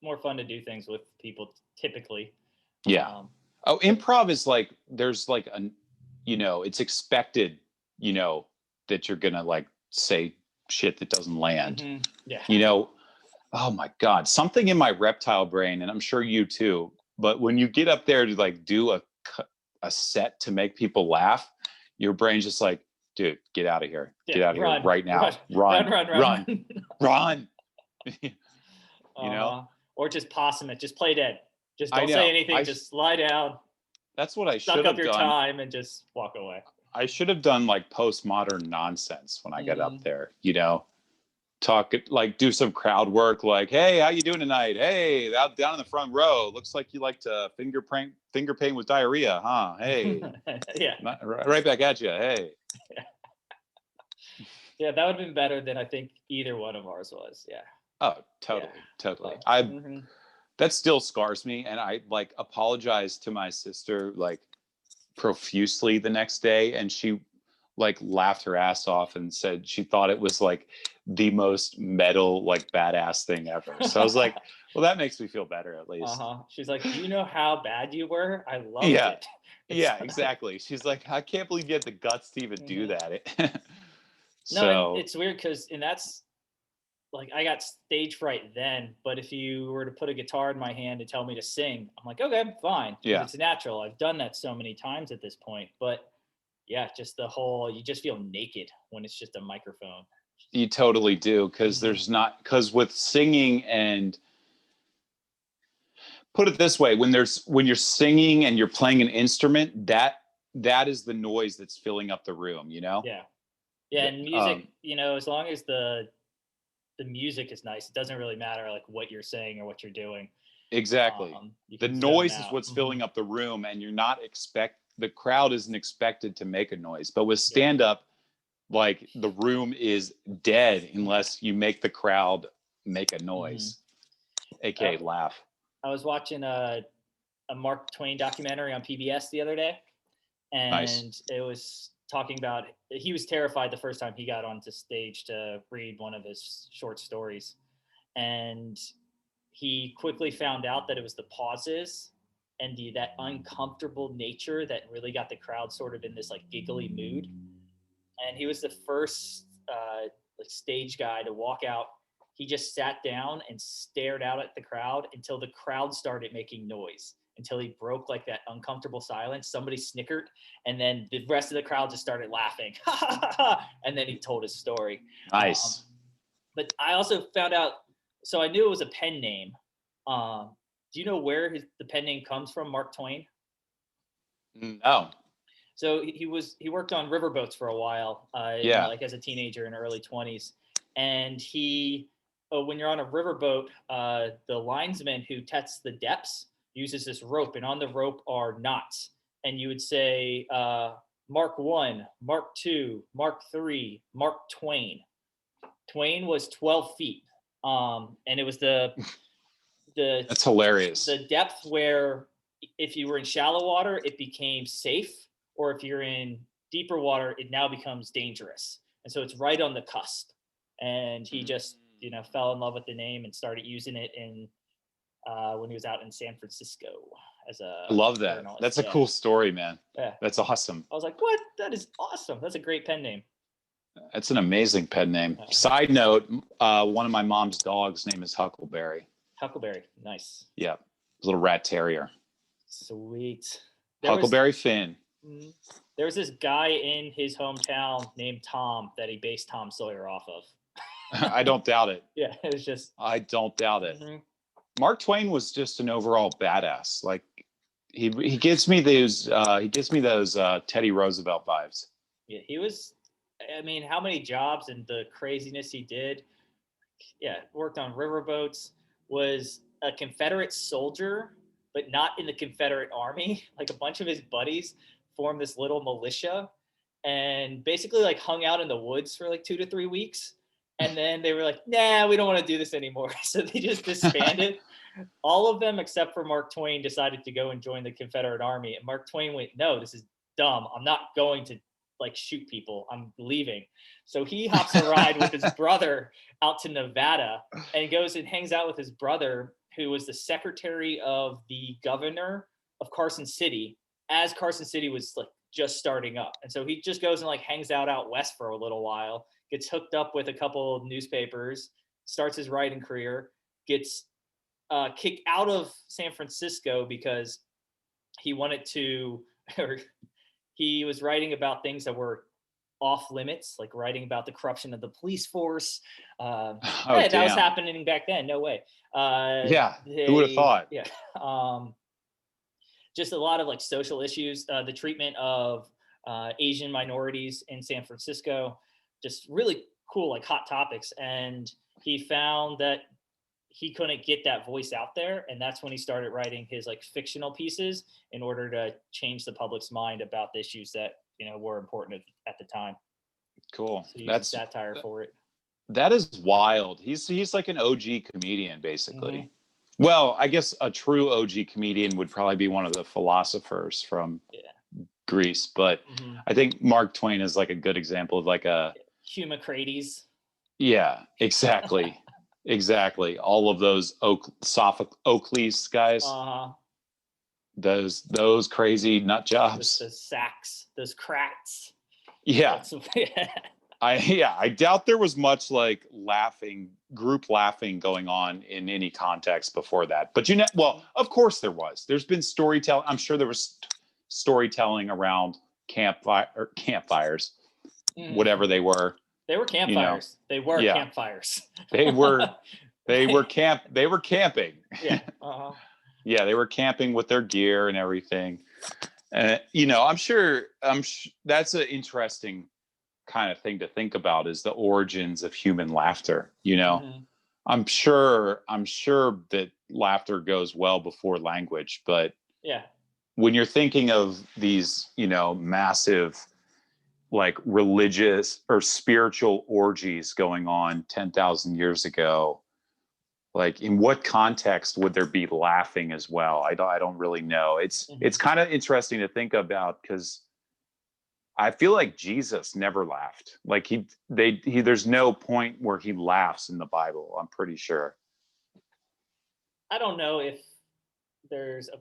more fun to do things with people typically. Yeah. Improv is like, there's like a, it's expected, that you're gonna like say shit that doesn't land. Yeah. Oh my God, something in my reptile brain, and I'm sure you too, but when you get up there to like do a set to make people laugh, your brain's just like, dude, get out of here. Get out of here right now. Run. Or just possum it. Just play dead. Just don't say anything. Just lie down. That's what I should have done. Suck up your time and just walk away. I should have done like postmodern nonsense when I got up there, talk, like do some crowd work, like, hey, how you doing tonight? Hey, out down in the front row, looks like you like to finger paint with diarrhea, huh? Hey. Yeah. Right back at you. Hey. Yeah, that would have been better than I think either one of ours was. Yeah. Oh, totally. That still scars me, and I like apologized to my sister like profusely the next day, and she like laughed her ass off and said she thought it was like the most metal, like badass thing ever. So I was like, well, that makes me feel better at least. She's like, do you know how bad you were? I loved it. Yeah, exactly. She's like, I can't believe you had the guts to even do that. No, it's weird because, and that's like, I got stage fright then, but if you were to put a guitar in my hand and tell me to sing, I'm like, okay, fine. Yeah. It's natural. I've done that so many times at this point, but yeah, just you just feel naked when it's just a microphone. You totally do. Because with singing, and put it this way, when you're singing and you're playing an instrument, that is the noise that's filling up the room, Yeah. And music, as long as the music is nice, it doesn't really matter like what you're saying or what you're doing. Exactly. The noise is what's filling up the room, and the crowd isn't expected to make a noise. But with stand-up, like the room is dead unless you make the crowd make a noise, aka laugh. I was watching a Mark Twain documentary on PBS the other day, and It was talking about, he was terrified the first time he got onto stage to read one of his short stories, and he quickly found out that it was the pauses and that uncomfortable nature that really got the crowd sort of in this like giggly mood. And he was the first stage guy to walk out. He just sat down and stared out at the crowd until the crowd started making noise, until he broke like that uncomfortable silence. Somebody snickered, and then the rest of the crowd just started laughing. And then he told his story. Nice. But I also found out, so I knew it was a pen name. Do you know where the pen name comes from, Mark Twain? No. So he worked on riverboats for a while, like as a teenager in early 20s. And when you're on a riverboat, the linesman who tests the depths uses this rope, and on the rope are knots. And you would say, Mark 1, Mark 2, Mark 3, Mark Twain. Twain was 12 feet. And it was that's hilarious. The depth where if you were in shallow water, it became safe, or if you're in deeper water, it now becomes dangerous. And so it's right on the cusp. And he just, fell in love with the name and started using it when he was out in San Francisco I love that. journalist. That's a cool story, man. Yeah. That's awesome. I was like, what? That is awesome. That's a great pen name. That's an amazing pen name. Side note, one of my mom's dogs' name is Huckleberry. Huckleberry. Nice. Yeah. Little rat terrier. Sweet. Huckleberry Finn. There was this guy in his hometown named Tom that he based Tom Sawyer off of. I don't doubt it. Yeah, it was just. I don't doubt it. Mark Twain was just an overall badass. Like he gives me those Teddy Roosevelt vibes. Yeah, he was. I mean, how many jobs and the craziness he did. Yeah, worked on riverboats. Was a Confederate soldier, but not in the Confederate Army. Like a bunch of his buddies formed this little militia and basically like hung out in the woods for like 2 to 3 weeks. And then they were like, nah, we don't want to do this anymore. So they just disbanded. All of them except for Mark Twain decided to go and join the Confederate Army. And Mark Twain went, no, this is dumb. I'm not going to like shoot people. I'm leaving. So he hops a ride with his brother out to Nevada and goes and hangs out with his brother, who was the secretary of the governor of Carson City, as Carson City was like just starting up. And so he just goes and like hangs out west for a little while, gets hooked up with a couple of newspapers, starts his writing career, gets kicked out of San Francisco because he wanted to, or he was writing about things that were off limits, like writing about the corruption of the police force. That was happening back then. No way. Who would have thought? Yeah. Just a lot of like social issues, the treatment of Asian minorities in San Francisco, just really cool, like hot topics. And he found that he couldn't get that voice out there. And that's when he started writing his like fictional pieces in order to change the public's mind about the issues that, you know, were important at the time. Cool. So that's satire for it. That is wild. He's like an OG comedian, basically. Mm-hmm. Well, I guess a true OG comedian would probably be one of the philosophers from Greece, but I think Mark Twain is like a good example of like a Humocrates. Yeah, exactly. Exactly. All of those Oakley's guys. Those crazy nut jobs. Those sacks, those crats. Yeah. I doubt there was much like group laughing going on in any context before that. But well, of course there was. There's been storytelling. I'm sure there was storytelling around campfires, whatever they were. They were campfires. They were campfires. They were camping. Yeah. Yeah, they were camping with their gear and everything. I'm sure that's an interesting kind of thing to think about, is the origins of human laughter. I'm sure that laughter goes well before language, but when you're thinking of these, massive like religious or spiritual orgies going on 10,000 years ago, like in what context would there be laughing as well? I don't really know. It's kind of interesting to think about, because I feel like Jesus never laughed. Like there's no point where he laughs in the Bible, I'm pretty sure. I don't know if there's a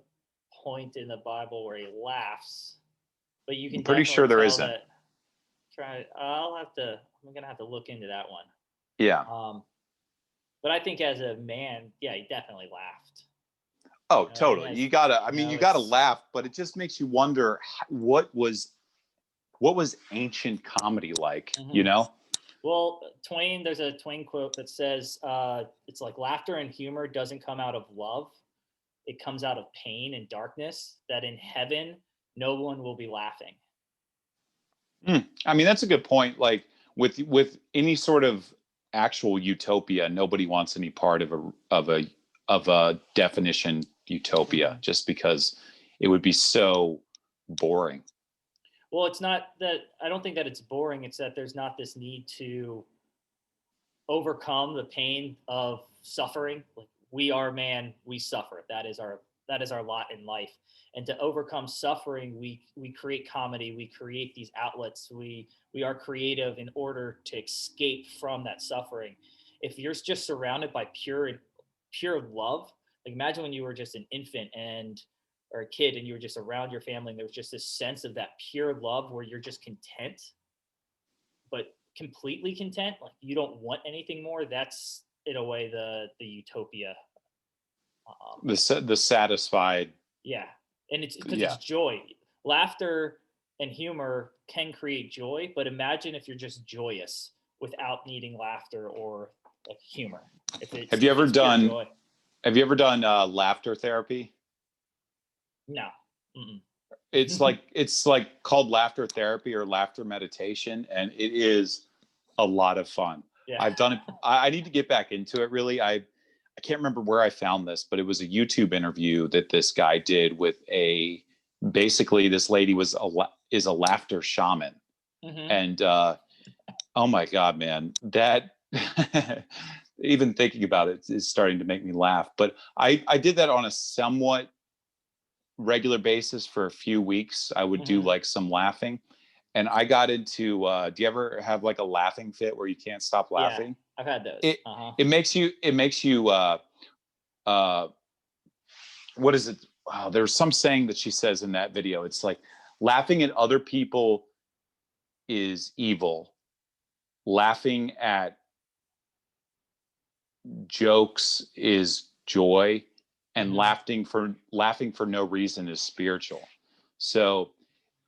point in the Bible where he laughs, but you can. I'm pretty sure there isn't. I'm gonna have to look into that one. Yeah. But I think as a man, he definitely laughed. Oh, totally. You gotta laugh, but it just makes you wonder what was ancient comedy like, Well, there's a Twain quote that says, it's like laughter and humor doesn't come out of love. It comes out of pain and darkness, that in heaven, no one will be laughing. I mean, that's a good point. Like with any sort of actual utopia, nobody wants any part of a definition utopia, just because it would be so boring. Well, it's not that, I don't think that it's boring. It's that there's not this need to overcome the pain of suffering. Like, we are man, we suffer. That is our lot in life. And to overcome suffering, we create comedy, we create these outlets, we are creative in order to escape from that suffering. If you're just surrounded by pure love, like imagine when you were just an infant or a kid and you were just around your family and there was just this sense of that pure love where you're just content, but completely content, like you don't want anything more. That's in a way the utopia. The satisfied. Yeah. And it's because it's joy. Laughter and humor can create joy, but imagine if you're just joyous without needing laughter or like humor. Have you ever done laughter therapy? No. It's like called laughter therapy or laughter meditation, and it is a lot of fun. Yeah. I've done it. I need to get back into it, really. I can't remember where I found this, but it was a YouTube interview that this guy did with basically this lady is a laughter shaman. And oh my God, man, that even thinking about it is starting to make me laugh. But I did that on a somewhat regular basis for a few weeks. I would do Mhm. like some laughing, and I got into. Do you ever have like a laughing fit where you can't stop Yeah, laughing? I've had those. It Uh-huh. it makes you. It makes you. Uh, what is it? Wow, there's some saying that she says in that video. It's like laughing at other people is evil. Laughing at jokes is joy, and Mhm. laughing for no reason is spiritual. So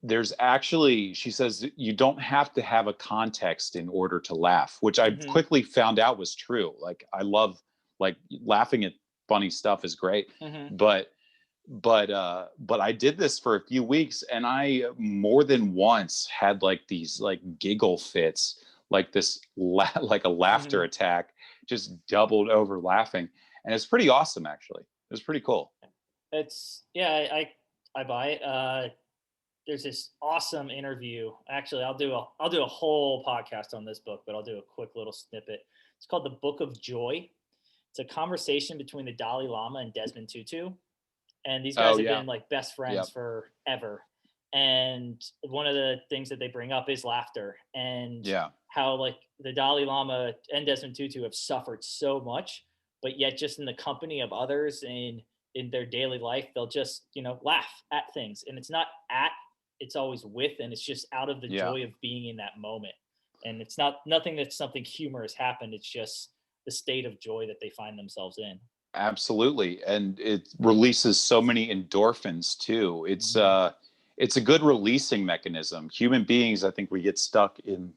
there's actually, she says, you don't have to have a context in order to laugh, which I Mhm. quickly found out was true. Like I love, like, laughing at funny stuff is great, Mhm. but but I did this for a few weeks, and I more than once had like these like giggle fits, like this like a laughter Mhm. attack, just doubled over laughing, and it's pretty awesome actually. It was pretty cool. It's yeah, I buy it. There's this awesome interview. Actually, I'll do a whole podcast on this book, but I'll do a quick little snippet. It's called The Book of Joy. It's a conversation between the Dalai Lama and Desmond Tutu, and these guys Oh have yeah. been like best friends Yep. forever. And one of the things that they bring up is laughter, and Yeah. how like the Dalai Lama and Desmond Tutu have suffered so much, but yet just in the company of others and in their daily life, they'll just laugh at things, and it's not at, it's always with, and it's just out of the Yeah. joy of being in that moment. And it's not nothing that something humorous happened. It's just the state of joy that they find themselves in. Absolutely. And it releases so many endorphins too. Mhm. It's a good releasing mechanism. Human beings, I think we get stuck in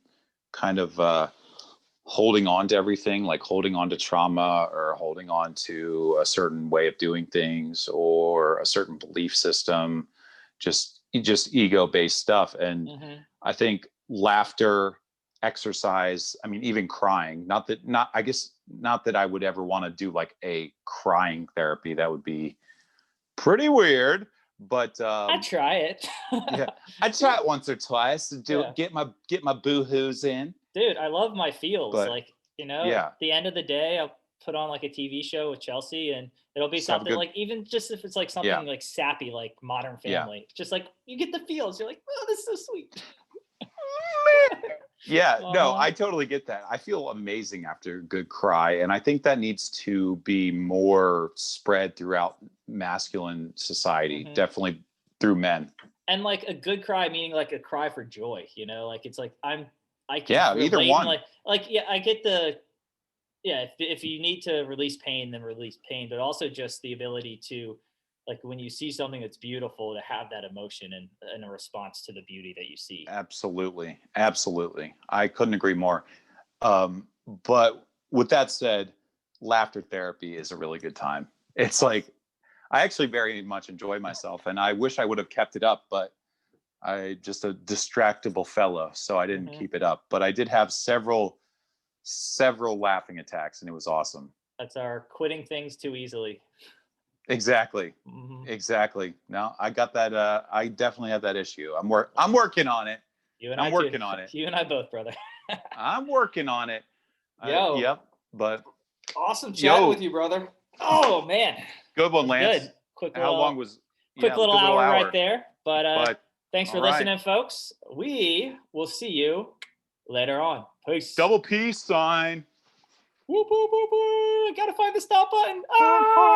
kind of holding on to everything, like holding on to trauma or holding on to a certain way of doing things or a certain belief system, just ego based stuff. And Mhm. I think laughter, exercise, I mean, even crying, not I guess not that I would ever want to do like a crying therapy. That would be pretty weird. But I try it. yeah, I try it once or twice to do Yeah. it, get my boo-hoos in. Dude, I love my feels. But Like, at yeah, the end of the day, I'll put on like a TV show with Chelsea, and it'll be just have a something good, like, even just if it's like yeah, something like sappy, like Modern yeah. Family, just like you get the feels. You're like, oh, this is so sweet. Yeah, no, Uh-huh. I totally get that. I feel amazing after a good cry, and I think that needs to be more spread throughout masculine society, Hmm. definitely through men. And like a good cry, meaning like a cry for joy, like it's like I can Yeah, either relate, and one. like yeah, I get the, yeah, if you need to release pain, then release pain, but also just the ability to, like, when you see something that's beautiful, to have that emotion and a response to the beauty that you see. Absolutely. Absolutely. I couldn't agree more. But with that said, laughter therapy is a really good time. It's Oh. like I actually very much enjoy myself, and I wish I would have kept it up, but I just a distractible fellow, so I didn't Hmm. keep it up. But I did have several laughing attacks, and it was awesome. That's our quitting things too easily. Exactly. Hmm. Exactly. No, I got that. I definitely have that issue. I'm working on it. You and I I'm too. working on it. You and I both, brother. I'm working on it. Yo, Yep. But awesome chatting with yo, you, brother. Oh man, good one, that's good. Lance. How long was? Yeah, Quick it was a little good little hour right hour. there. But But thanks all for right, listening, folks. We will see you later on. Peace. double peace sign. Whoop, whoop, whoop, whoop. Gotta find the stop button. Ha, ha. Ah!